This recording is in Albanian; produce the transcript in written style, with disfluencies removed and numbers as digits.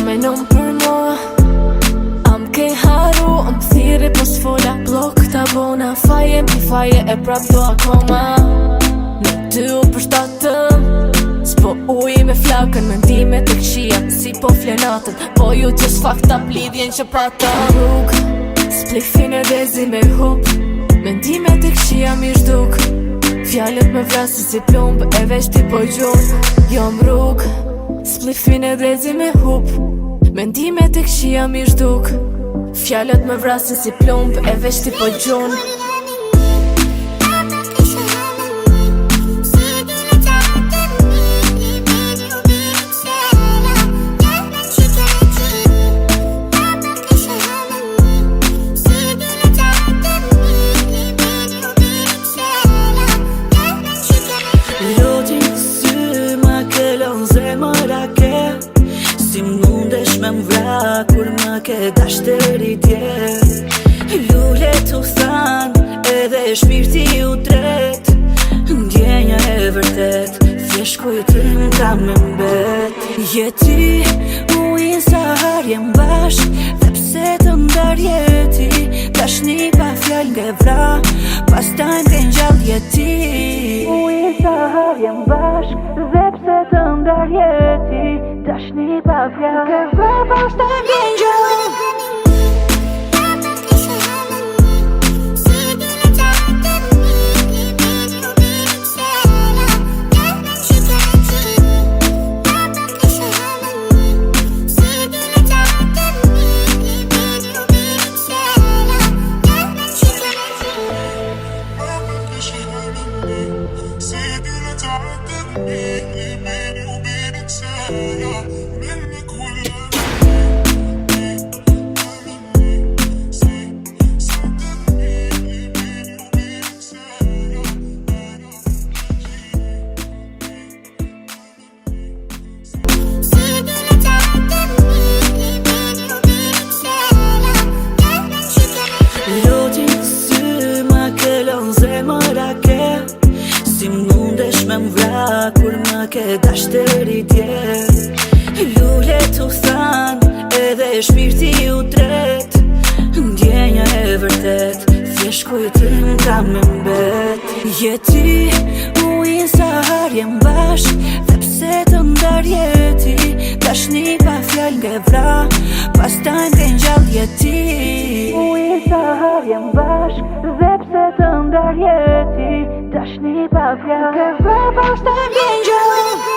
Menon për mua, am ke haru, am thiri po s'fola blok ta bona, faje mbi faje e prap do akoma. Në ty u përshtatëm, s'po uj me flakën, mendimet e kshia, si po flenatën, po ju që s'fakta plidhjen që patëm. Rrug, splifin e dezi me hup, mendimet e kshia mirë shduk, fjallet me vrasin si plumb, e veshti po gjun. Jom rrug, splifin e dezi me hup, mendimet e kshia mirë shduk, fjallet me vrasin si plumb, e veshti po gjun. Si mundesh me m'vra kur më ke dash deri dje. Lullet u than edhe shpirti u tret, ndjenja e vërtet, thjesht kujtim ka me mbet. Je ti u i sa harjem bashk, dhe pse të ndarje ti, dashni pa fjall nge vra, pastaj nge ngjall je ti. U i sa harjem bashk, dhe pse të ndarje ti, dashni pa fjall nge vra, pastaj nge ngjall. Si mundesh me m'vra kur më ke dash deri dje. Lullet u than edhe shpirti u tret, ndjenja e vërtet, thjesht kujtim ka me mbet. Je ti u i sa harjem bashk, dhe pse të ndarje ti, dashni pa fjall nge vra, pastaj nge ngjall je ti. U i sa harjem bashk, dhe pse të ndarje ti, dashni pa fjall nge vra, pastaj nge ngjall.